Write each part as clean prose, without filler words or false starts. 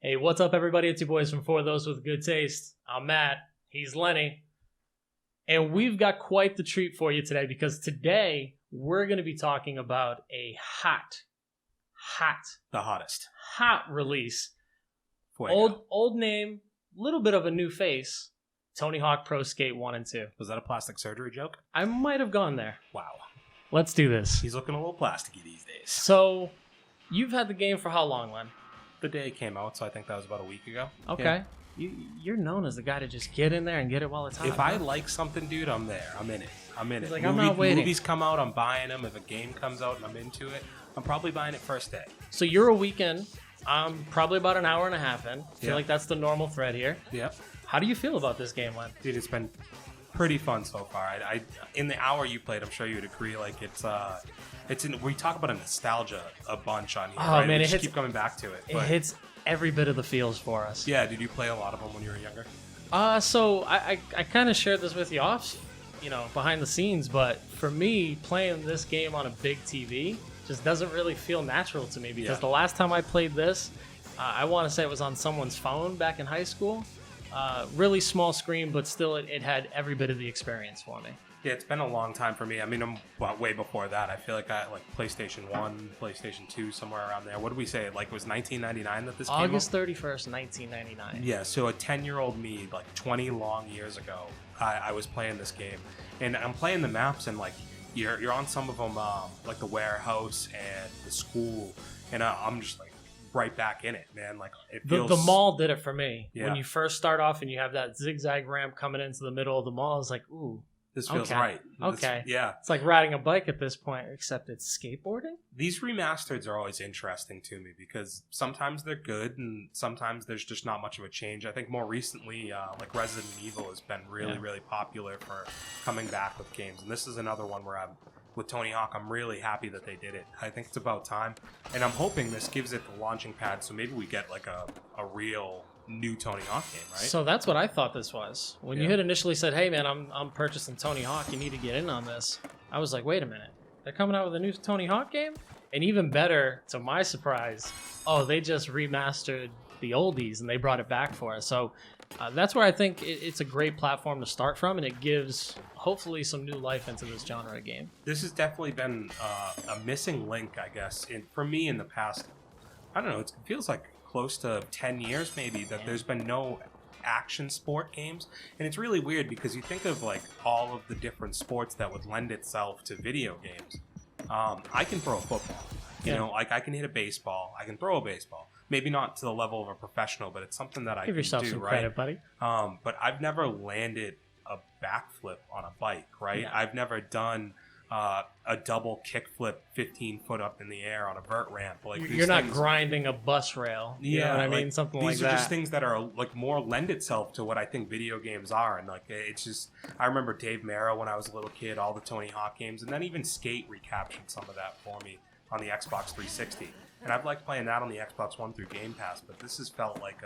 Hey, what's up, everybody? It's your boys from For Those With Good Taste. I'm Matt. He's Lenny. And we've got quite the treat for you today because today we're going to be talking about a The hottest. hot release. Fuego. Old name, little bit of a new face. Tony Hawk Pro Skate 1 and 2. Was that a plastic surgery joke? I might have gone there. Wow. Let's do this. He's looking a little plasticky these days. So, you've had the game for how long, Len? The day it came out, so I think that was about a week ago. Okay. Yeah. You're known as the guy to just get in there and get it while it's hot. If I like something, dude, I'm there. I'm in it. He's like, I'm not waiting. Movies come out, I'm buying them. If a game comes out and I'm into it, I'm probably buying it first day. So you're a weekend. I'm probably about an hour and a half in. I feel like that's the normal thread here. Yep. How do you feel about this game, Len? Dude, it's been pretty fun so far. I in the hour you played, I'm sure you would agree. Like we talk about a nostalgia a bunch on here. Oh right? man, we it just hits. keep coming back to it. It hits every bit of the feels for us. Yeah, did you play a lot of them when you were younger? So I kind of shared this with you off, behind the scenes. But for me, playing this game on a big TV just doesn't really feel natural to me because the last time I played this, I want to say it was on someone's phone back in high school. Really small screen, but still it had every bit of the experience for me. Yeah, it's been a long time for me. I mean, I'm way before that. I feel like I like PlayStation 1, PlayStation 2, somewhere around there. What did we say? Like it was 1999 that this came out? August 31st, 1999. Yeah, so a 10-year-old me, like 20 long years ago, I was playing this game. And I'm playing the maps, and like you're on some of them, like the warehouse and the school. And I'm just like right back in it, man. Like it feels... The mall did it for me. Yeah. When you first start off and you have that zigzag ramp coming into the middle of the mall, it's like, ooh. This feels okay. right. Okay. Yeah. It's like riding a bike at this point, except it's skateboarding. These remasters are always interesting to me because sometimes they're good and sometimes there's just not much of a change. I think more recently, like Resident Evil has been really popular for coming back with games. And this is another one where with Tony Hawk, I'm really happy that they did it. I think it's about time. And I'm hoping this gives it the launching pad so maybe we get like a real new Tony Hawk game, right? So that's what I thought this was. When you had initially said, hey man, I'm purchasing Tony Hawk, you need to get in on this. I was like, wait a minute. They're coming out with a new Tony Hawk game? And even better, to my surprise, they just remastered the oldies and they brought it back for us. So that's where I think it's a great platform to start from, and it gives hopefully some new life into this genre of game. This has definitely been a missing link, I guess, for me in the past. I don't know, it feels like close to 10 years maybe that there's been no action sport games. And it's really weird because you think of like all of the different sports that would lend itself to video games. I can throw a football, you know, like I can hit a baseball, I can throw a baseball. Maybe not to the level of a professional, but it's something that I can do, right? Give yourself some credit, buddy. But I've never landed a backflip on a bike, right? Yeah. I've never done a double kickflip 15 foot up in the air on a vert ramp. Like you're not grinding a bus rail. You know what I mean? Something like that. These are just things that are like more lend itself to what I think video games are. And like it's just, I remember Dave Merrow when I was a little kid, all the Tony Hawk games, and then even Skate recaptured some of that for me on the Xbox 360. And I've liked playing that on the Xbox One through Game Pass, but this has felt like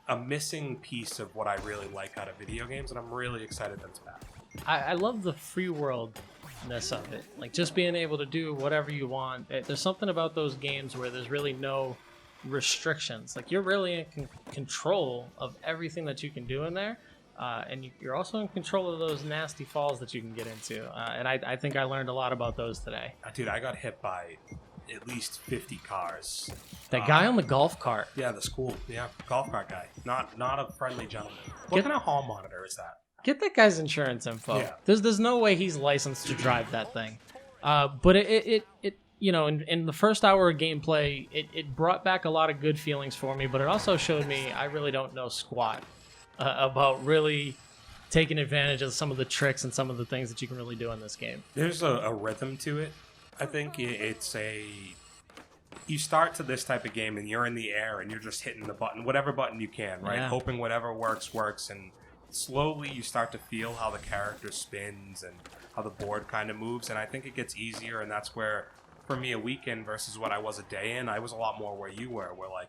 a missing piece of what I really like out of video games, and I'm really excited that it's back. I love the free worldness of it. Like just being able to do whatever you want. There's something about those games where there's really no restrictions. Like you're really in control of everything that you can do in there. And you're also in control of those nasty falls that you can get into. And I think I learned a lot about those today. Dude, I got hit by at least 50 cars. That guy on the golf cart. Yeah, the school. Yeah, golf cart guy. Not a friendly gentleman. What kind of hall monitor is that? Get that guy's insurance info. Yeah. There's no way he's licensed to drive that thing. But it in the first hour of gameplay, it brought back a lot of good feelings for me, but it also showed me I really don't know squat about really taking advantage of some of the tricks and some of the things that you can really do in this game. There's a rhythm to it. I think you start to this type of game and you're in the air and you're just hitting the button, whatever button you can, right? Yeah. Hoping whatever works, and slowly you start to feel how the character spins and how the board kind of moves, and I think it gets easier, and that's where, for me, a weekend versus what I was a day in, I was a lot more where you were, where like,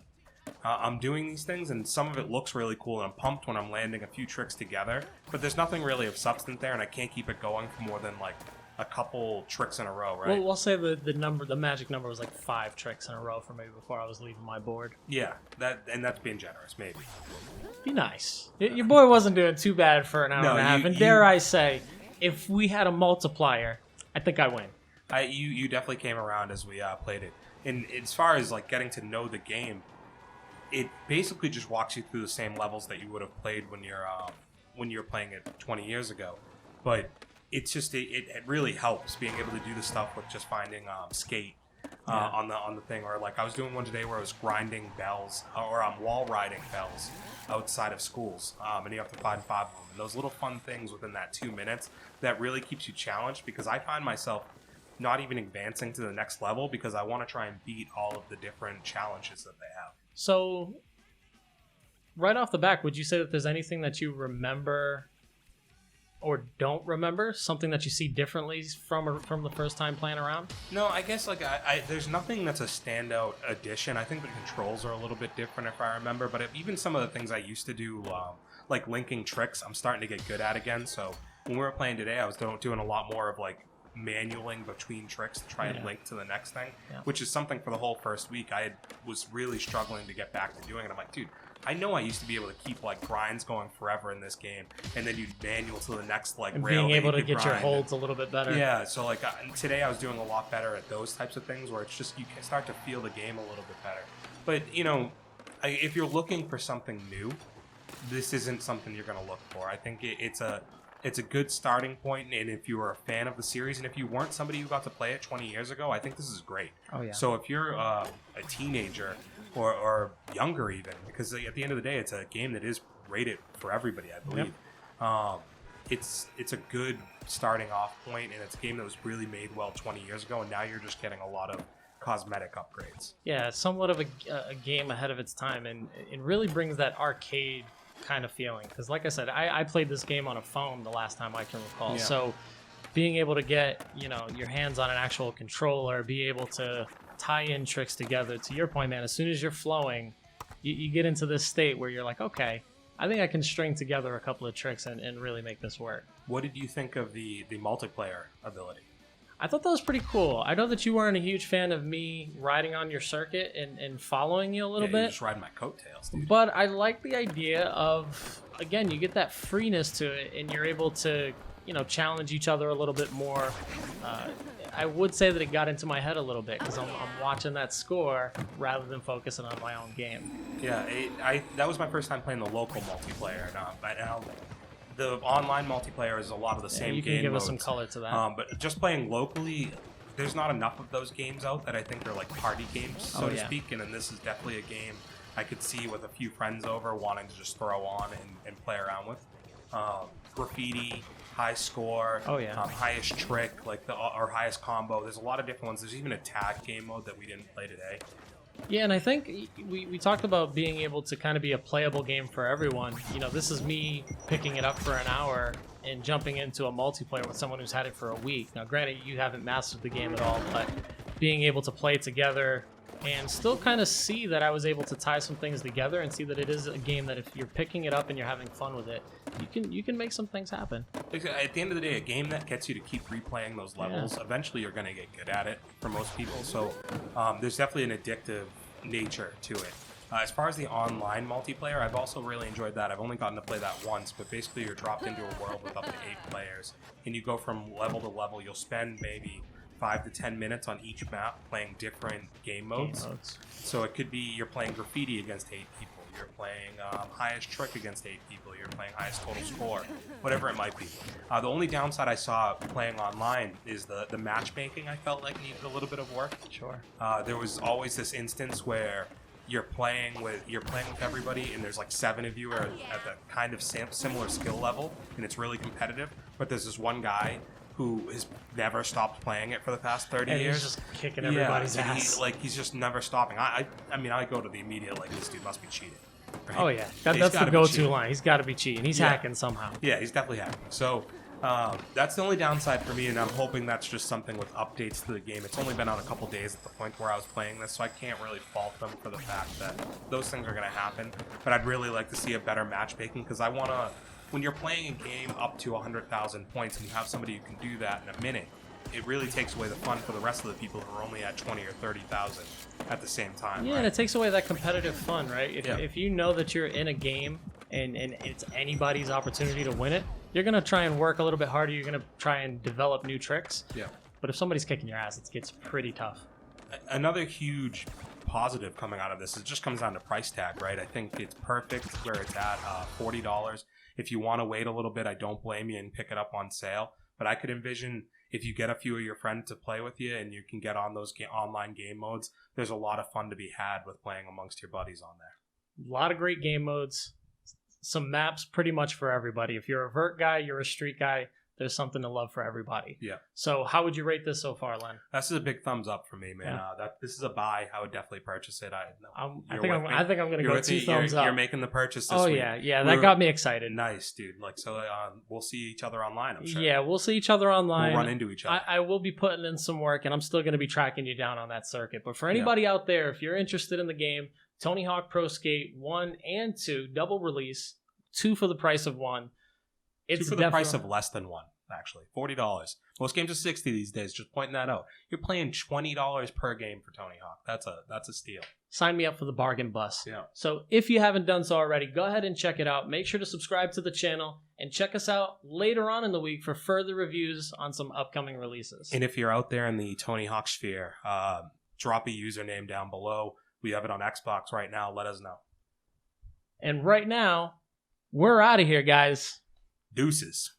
I'm doing these things, and some of it looks really cool, and I'm pumped when I'm landing a few tricks together, but there's nothing really of substance there, and I can't keep it going for more than like a couple tricks in a row, right? Well, we'll say the magic number was like 5 tricks in a row for me before I was leaving my board. Yeah, that's being generous, maybe. Be nice. Your boy wasn't doing too bad for an hour and a half. And dare I say, if we had a multiplier, I think I win. You definitely came around as we played it. And as far as like getting to know the game, it basically just walks you through the same levels that you would have played when you're playing it 20 years ago. But it's just it really helps being able to do the stuff with just finding skate on the thing, or like I was doing one today where I was grinding bells or wall riding bells outside of schools, and you have to find 5 of them. And those little fun things within that 2 minutes that really keeps you challenged, because I find myself not even advancing to the next level because I want to try and beat all of the different challenges that they have. So, right off the back, would you say that there's anything that you remember or don't remember? Something that you see differently from the first time playing around? No, I guess like there's nothing that's a standout addition. I think the controls are a little bit different if I remember, but even some of the things I used to do, like linking tricks, I'm starting to get good at again. So when we were playing today, I was doing a lot more of like manualing between tricks to try and link to the next thing, which is something for the whole first week I was really struggling to get back to doing. And I'm like, dude, I know I used to be able to keep like grinds going forever in this game, and then you'd manual to the next like and rail, being able to get grind. your holds a little bit better. Yeah, so like today I was doing a lot better at those types of things where it's just you can start to feel the game a little bit better. But you know, if you're looking for something new, this isn't something you're going to look for. I think it's a good starting point, and if you were a fan of the series, and if you weren't somebody who got to play it 20 years ago, I think this is great. Oh yeah. So if you're a teenager or younger even, because at the end of the day, it's a game that is rated for everybody, I believe. Yep. It's a good starting off point, and it's a game that was really made well 20 years ago, and now you're just getting a lot of cosmetic upgrades. Yeah, it's somewhat of a game ahead of its time, and it really brings that arcade kind of feeling, because like I said, I played this game on a phone the last time I can recall. So being able to get your hands on an actual controller, be able to tie in tricks together, to your point, man, as soon as you're flowing, you get into this state where you're like, okay, I think I can string together a couple of tricks and really make this work. What did you think of the multiplayer ability? I thought that was pretty cool. I know that you weren't a huge fan of me riding on your circuit and following you a little bit. You're just riding my coattails, dude. But I like the idea of, again, you get that freeness to it, and you're able to, challenge each other a little bit more. I would say that it got into my head a little bit, because I'm watching that score rather than focusing on my own game. Yeah, that was my first time playing the local multiplayer. But the online multiplayer is a lot of the same game. You can give us some color to that. But just playing locally, there's not enough of those games out that I think are like party games, so to speak. And then this is definitely a game I could see with a few friends over wanting to just throw on and play around with. Graffiti, high score, highest trick, or highest combo. There's a lot of different ones. There's even a tag game mode that we didn't play today. Yeah, and I think we talked about being able to kind of be a playable game for everyone. This is me picking it up for an hour and jumping into a multiplayer with someone who's had it for a week. Now, granted, you haven't mastered the game at all, but being able to play together and still kind of see that I was able to tie some things together and see that it is a game that if you're picking it up and you're having fun with it, you can make some things happen. At the end of the day, a game that gets you to keep replaying those levels, eventually you're going to get good at it for most people. So there's definitely an addictive nature to it. As far as the online multiplayer, I've also really enjoyed that. I've only gotten to play that once, but basically you're dropped into a world with up to 8 players, and you go from level to level. You'll spend maybe 5 to 10 minutes on each map playing different game modes. So it could be you're playing graffiti against 8 people, you're playing highest trick against 8 people, you're playing highest total score, whatever it might be. The only downside I saw playing online is the matchmaking. I felt like needed a little bit of work. Sure. There was always this instance where you're playing with everybody, and there's like 7 of you are at the kind of similar skill level, and it's really competitive. But there's this one guy who has never stopped playing it for the past 30 years. He's just kicking everybody's ass. He's just never stopping. I mean, I go to the immediate, this dude must be cheating. Right? Oh, yeah. That's the go-to line. He's got to be cheating. He's hacking somehow. Yeah, he's definitely hacking. So that's the only downside for me, and I'm hoping that's just something with updates to the game. It's only been on a couple days at the point where I was playing this, so I can't really fault them for the fact that those things are going to happen. But I'd really like to see a better matchmaking, because when you're playing a game up to 100,000 points and you have somebody who can do that in a minute, it really takes away the fun for the rest of the people who are only at 20 or 30,000 at the same time. Yeah, right? and it takes away that competitive fun, right? Yeah. If you know that you're in a game and it's anybody's opportunity to win it, you're gonna try and work a little bit harder. You're gonna try and develop new tricks. Yeah. But if somebody's kicking your ass, it gets pretty tough. Another huge positive coming out of this, it just comes down to price tag, right? I think it's perfect where it's at, $40. If you want to wait a little bit, I don't blame you and pick it up on sale. But I could envision if you get a few of your friends to play with you and you can get on those online game modes, there's a lot of fun to be had with playing amongst your buddies on there. A lot of great game modes, some maps pretty much for everybody. If you're a vert guy, you're a street guy, there's something to love for everybody. Yeah. So how would you rate this so far, Len? This is a big thumbs up for me, man. Yeah. This is a buy. I would definitely purchase it. I think I'm gonna go 2 thumbs up. You're making the purchase this week. Yeah, that got me excited. Nice, dude. Like, so we'll see each other online, I'm sure. Yeah, we'll see each other online. We'll run into each other. I will be putting in some work, and I'm still going to be tracking you down on that circuit. But for anybody out there, if you're interested in the game, Tony Hawk Pro Skate 1 and 2, double release, 2 for the price of 1. It's 2 for the price of less than 1, actually. $40. Most games are $60 these days, just pointing that out. You're playing $20 per game for Tony Hawk. That's a steal. Sign me up for the bargain bus. Yeah. So if you haven't done so already, go ahead and check it out. Make sure to subscribe to the channel and check us out later on in the week for further reviews on some upcoming releases. And if you're out there in the Tony Hawk sphere, drop a username down below. We have it on Xbox right now. Let us know. And right now, we're out of here, guys. Deuces.